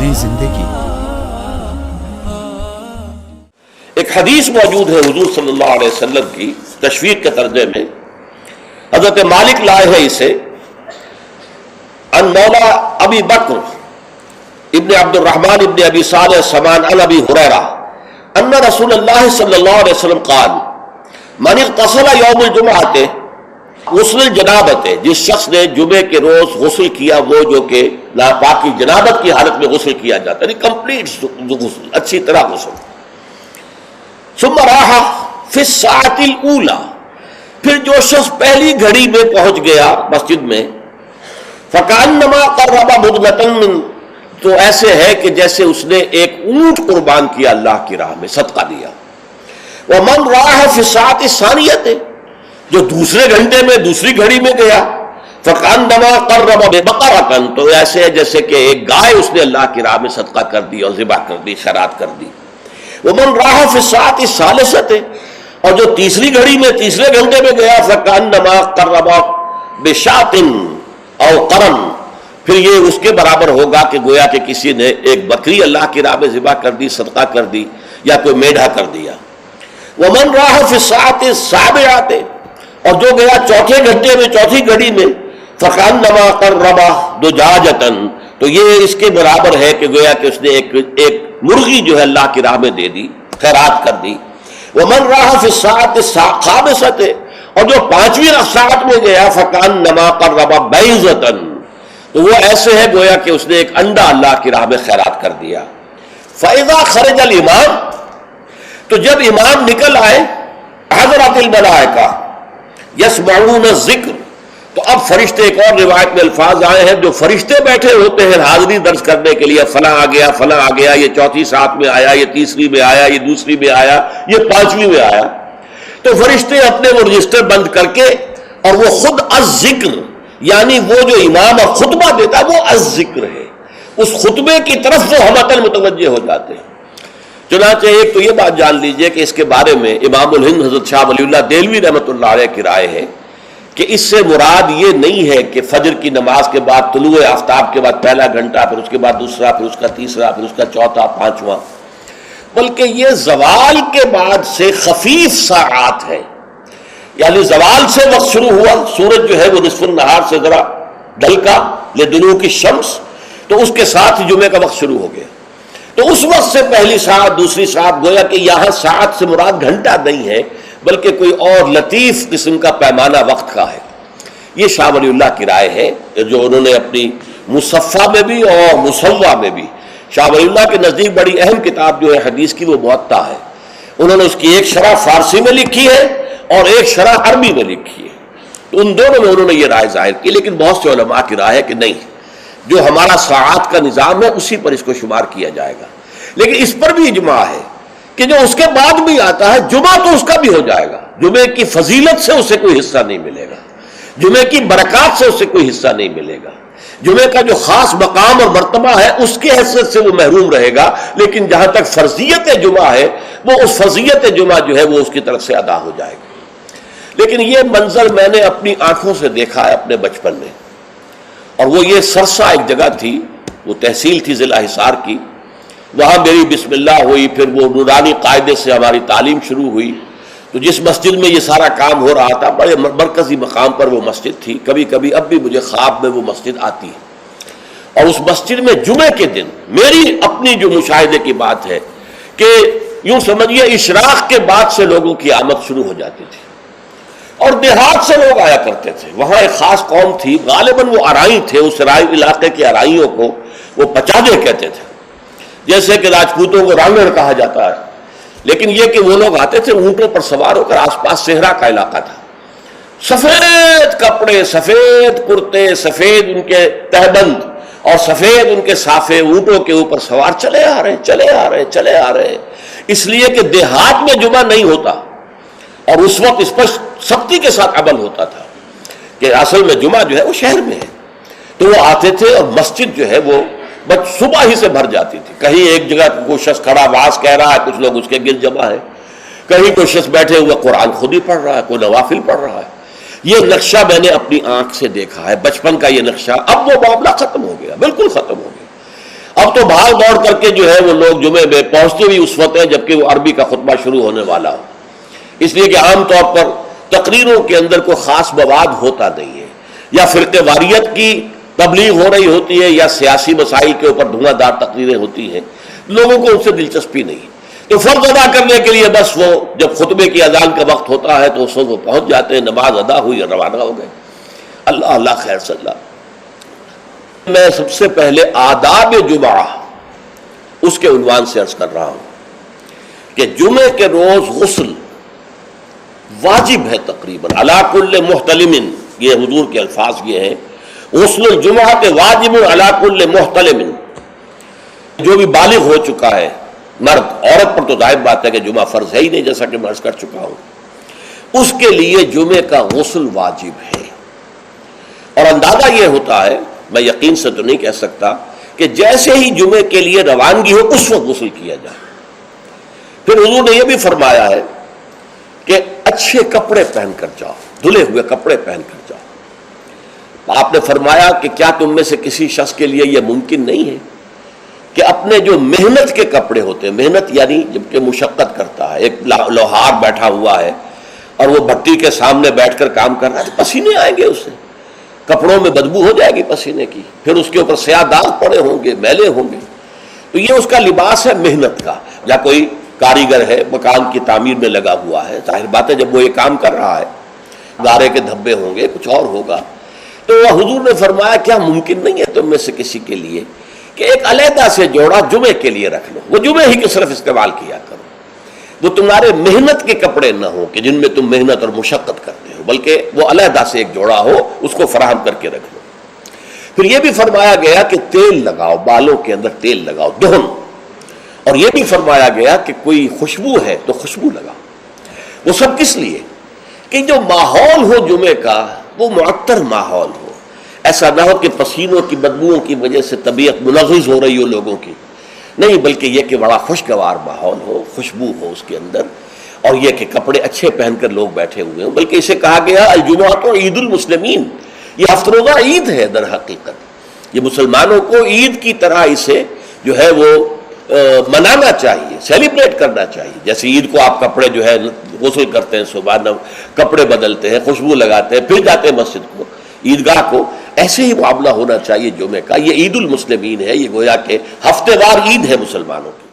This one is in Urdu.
نئی زندگی۔ ایک حدیث موجود ہے حضور صلی اللہ علیہ وسلم کی تشویق کے ترجمے میں، حضرت مالک لائے ہیں اسے ان مولا ابی بکر ابن عبد الرحمن ابن ابی صالح سمان عن ابی ہریرہ ان رسول اللہ صلی اللہ علیہ وسلم قال من اغتسل یوم الجمعہ غسل الجنابت، جس شخص نے جمعے کے روز غسل کیا، وہ جو کہ ناپاکی جنابت کی حالت میں غسل کیا جاتا ہے، یعنی کمپلیٹ غسل، اچھی طرح غسل، ثم راح فی الساعۃ الاولی، پھر جو شخص پہلی گھڑی میں پہنچ گیا مسجد میں، فکأنما قرب بدنۃ من، تو ایسے ہے کہ جیسے اس نے ایک اونٹ قربان کیا اللہ کی راہ میں، صدقہ دیا۔ ومن راح فی الساعۃ الثانیۃ، جو دوسرے گھنٹے میں دوسری گھڑی میں گیا، فکأنما قرب بقرۃ، تو ایسے ہے جیسے کہ ایک گائے اس نے اللہ کی راہ میں صدقہ کر دی اور ذبح کر دی، خیرات کر دی۔ ومن راح فی الساعۃ الثالثۃ، اور جو تیسری گھڑی میں تیسرے گھنٹے میں گیا، فکأنما قرب بشاۃ او قرن، پھر یہ اس کے برابر ہوگا کہ گویا کہ کسی نے ایک بکری اللہ کی راہ میں ذبح کر دی، صدقہ کر دی، یا کوئی میڈھا کر دیا۔ ومن راح فی الساعۃ السابعۃ، اور جو گیا چوتھے گھنٹے میں چوتھی گھڑی میں، فکأنما قرب دجاجۃ، تو یہ اس کے برابر ہے کہ گویا کہ اس نے ایک مرغی جو ہے اللہ کی راہ میں دے دی، خیرات کر دی۔ ومن راح فی الساعۃ الخامسۃ، اور جو پانچویں ساعت میں گیا، فکأنما قرب بیضۃ، تو وہ ایسے ہے گویا کہ اس نے ایک انڈا اللہ کی راہ میں خیرات کر دیا۔ فإذا خرج الامام، تو جب امام نکل آئے، حضرت الملائکہ یسمعون الذکر، تو اب فرشتے، ایک اور روایت میں الفاظ آئے ہیں جو فرشتے بیٹھے ہوتے ہیں حاضری درج کرنے کے لیے، فلاں آ گیا، فلاں آ گیا، یہ چوتھی ساتھ میں آیا، یہ تیسری میں آیا، یہ دوسری میں آیا، یہ پانچویں میں آیا، تو فرشتے اپنے وہ رجسٹر بند کر کے، اور وہ خود الذکر، یعنی وہ جو امام اور خطبہ دیتا ہے وہ الذکر ہے، اس خطبے کی طرف وہ ہمتن متوجہ ہو جاتے ہیں۔ چنانچہ ایک تو یہ بات جان لیجئے کہ اس کے بارے میں امام الہند حضرت شاہ ولی اللہ دہلوی رحمۃ اللہ علیہ کی رائے ہے کہ اس سے مراد یہ نہیں ہے کہ فجر کی نماز کے بعد طلوع آفتاب کے بعد پہلا گھنٹہ، پھر اس کے بعد دوسرا، پھر اس کا تیسرا، پھر اس کا چوتھا، پانچواں، بلکہ یہ زوال کے بعد سے خفیف ساعات ہے، یعنی زوال سے وقت شروع ہوا، سورج جو ہے وہ نصف النہار سے ذرا ڈھلکا لدنو کی شمس، تو اس کے ساتھ جمعے کا وقت شروع ہو گیا، تو اس وقت سے پہلی ساعت، دوسری ساعت، گویا کہ یہاں ساعت سے مراد گھنٹہ نہیں ہے بلکہ کوئی اور لطیف قسم کا پیمانہ وقت کا ہے۔ یہ شاہ ولی اللہ کی رائے ہے جو انہوں نے اپنی مصفہ میں بھی اور مصوہ میں بھی، شاہ ولی اللہ کے نزدیک بڑی اہم کتاب جو ہے حدیث کی وہ موطا ہے، انہوں نے اس کی ایک شرح فارسی میں لکھی ہے اور ایک شرح عربی میں لکھی ہے، تو ان دونوں میں انہوں نے یہ رائے ظاہر کی، لیکن بہت سے علماء کی رائے ہے کہ نہیں، جو ہمارا ساعات کا نظام ہے اسی پر اس کو شمار کیا جائے گا۔ لیکن اس پر بھی اجماع ہے کہ جو اس کے بعد بھی آتا ہے جمعہ تو اس کا بھی ہو جائے گا، جمعے کی فضیلت سے اسے کوئی حصہ نہیں ملے گا، جمعے کی برکات سے اسے کوئی حصہ نہیں ملے گا، جمعے کا جو خاص مقام اور مرتبہ ہے اس کے حیثیت سے وہ محروم رہے گا، لیکن جہاں تک فرضیت جمعہ ہے وہ اس فرضیت جمعہ جو ہے وہ اس کی طرف سے ادا ہو جائے گا۔ لیکن یہ منظر میں نے اپنی آنکھوں سے دیکھا ہے اپنے بچپن میں، اور وہ یہ سرسا ایک جگہ تھی، وہ تحصیل تھی ضلع حصار کی، وہاں میری بسم اللہ ہوئی، پھر وہ نورانی قاعدے سے ہماری تعلیم شروع ہوئی، تو جس مسجد میں یہ سارا کام ہو رہا تھا بڑے مرکزی مقام پر وہ مسجد تھی، کبھی کبھی اب بھی مجھے خواب میں وہ مسجد آتی ہے، اور اس مسجد میں جمعے کے دن میری اپنی جو مشاہدے کی بات ہے کہ یوں سمجھیے اشراق کے بعد سے لوگوں کی آمد شروع ہو جاتی تھی، اور دیہات سے لوگ آیا کرتے تھے، وہاں ایک خاص قوم تھی، غالباً وہ ارائی تھے، اس علاقے کے ارائیوں کو وہ پچادے کہتے تھے، جیسے کہ راجپوتوں کو رانگڑ کہا جاتا ہے، لیکن یہ کہ وہ لوگ آتے تھے اونٹوں پر سوار ہو کر، آس پاس صحرا کا علاقہ تھا، سفید کپڑے، سفید کرتے، سفید ان کے تہبند اور سفید ان کے صافے، اونٹوں کے اوپر سوار چلے آ رہے چلے آ رہے چلے آ رہے، اس لیے کہ دیہات میں جمعہ نہیں ہوتا، اور اس وقت اس پر سختی کے ساتھ عمل ہوتا تھا کہ اصل میں جمعہ جو ہے وہ شہر میں ہے، تو وہ آتے تھے اور مسجد جو ہے وہ صبح ہی سے بھر جاتی تھی، کہیں ایک جگہ کوئی شخص کھڑا واز کہہ رہا ہے، کچھ لوگ اس کے گرد جمع ہے، کہیں کوئی شخص بیٹھے ہوئے قرآن خود ہی پڑھ رہا ہے، کوئی نوافل پڑھ رہا ہے، یہ نقشہ میں نے اپنی آنکھ سے دیکھا ہے، بچپن کا یہ نقشہ۔ اب وہ معاملہ ختم ہو گیا، بالکل ختم ہو گیا۔ اب تو بھاگ دوڑ کر کے جو ہے وہ لوگ جمعے میں پہنچتے بھی اس وقت ہیں جبکہ وہ عربی کا خطبہ شروع ہونے والا ہو، اس لیے کہ عام طور پر تقریروں کے اندر کوئی خاص مواد ہوتا نہیں ہے، یا فرقہ واریت کی تبلیغ ہو رہی ہوتی ہے یا سیاسی مسائل کے اوپر دھواں دار تقریریں ہوتی ہیں، لوگوں کو ان سے دلچسپی نہیں، تو فرض ادا کرنے کے لیے بس وہ جب خطبے کی اذان کا وقت ہوتا ہے تو اس وقت وہ پہنچ جاتے ہیں، نماز ادا ہوئی اور روانہ ہو گئے۔ اللہ اللہ خیر صلی اللہ۔ میں سب سے پہلے آداب جمعہ اس کے عنوان سے عرض کر رہا ہوں کہ جمعے کے روز غسل واجب ہے تقریباً، علی کل محتلم، یہ حضور کے الفاظ یہ ہیں، غسل الجمعہ کے واجب علی کل محتلم، جو بھی بالغ ہو چکا ہے مرد، عورت پر تو ظاہر بات ہے کہ جمعہ فرض ہے ہی نہیں، جیسا کہ میں عرض کر چکا ہوں، اس کے لیے جمعے کا غسل واجب ہے۔ اور اندازہ یہ ہوتا ہے، میں یقین سے تو نہیں کہہ سکتا، کہ جیسے ہی جمعے کے لیے روانگی ہو اس وقت غسل کیا جائے۔ پھر حضور نے یہ بھی فرمایا ہے کہ اچھے کپڑے پہن کر جاؤ، دھلے ہوئے کپڑے پہن کر جاؤ۔ آپ نے فرمایا کہ کیا تم میں سے کسی شخص کے لیے یہ ممکن نہیں ہے کہ اپنے جو محنت کے کپڑے ہوتے ہیں، محنت یعنی جب کہ مشقت کرتا ہے، ایک لوہار بیٹھا ہوا ہے اور وہ بھٹی کے سامنے بیٹھ کر کام کر رہا ہے تو پسینے آئیں گے اس سے، کپڑوں میں بدبو ہو جائے گی پسینے کی، پھر اس کے اوپر سیاہ داغ پڑے ہوں گے، میلے ہوں گے، تو یہ اس کا لباس ہے محنت کا۔ یا کوئی کاریگر ہے، مکان کی تعمیر میں لگا ہوا ہے، ظاہر بات ہے جب وہ یہ کام کر رہا ہے گارے کے دھبے ہوں گے، کچھ اور ہوگا، تو حضور نے فرمایا کیا ممکن نہیں ہے تم میں سے کسی کے لیے کہ ایک علیحدہ سے جوڑا جمعے کے لیے رکھ لو، وہ جمعے ہی کے صرف استعمال کیا کرو، وہ تمہارے محنت کے کپڑے نہ ہوں کہ جن میں تم محنت اور مشقت کرتے ہو، بلکہ وہ علیحدہ سے ایک جوڑا ہو، اس کو فراہم کر کے رکھ لو۔ پھر یہ بھی فرمایا گیا کہ تیل لگاؤ، بالوں کے اندر تیل لگاؤ، دہن، اور یہ بھی فرمایا گیا کہ کوئی خوشبو ہے تو خوشبو لگاؤ۔ وہ سب کس لیے کہ جو ماحول ہو جمعے کا وہ معطر ماحول ہو، ایسا نہ ہو کہ پسینوں کی بدبوؤں کی وجہ سے طبیعت منغص ہو رہی ہو لوگوں کی، نہیں، بلکہ یہ کہ بڑا خوشگوار ماحول ہو، خوشبو ہو اس کے اندر، اور یہ کہ کپڑے اچھے پہن کر لوگ بیٹھے ہوئے ہوں۔ بلکہ اسے کہا گیا الجمعہ تو عید المسلمین، یہ ہفتہ روزہ عید ہے در حقیقت، یہ مسلمانوں کو عید کی طرح اسے جو ہے وہ منانا چاہیے، سیلیبریٹ کرنا چاہیے۔ جیسے عید کو آپ کپڑے جو ہے غسل کرتے ہیں، صبح کپڑے بدلتے ہیں، خوشبو لگاتے ہیں، پھر جاتے ہیں مسجد کو، عیدگاہ کو، ایسے ہی معاملہ ہونا چاہیے جمعے کا۔ یہ عید المسلمین ہے، یہ گویا کہ ہفتے وار عید ہے مسلمانوں کی۔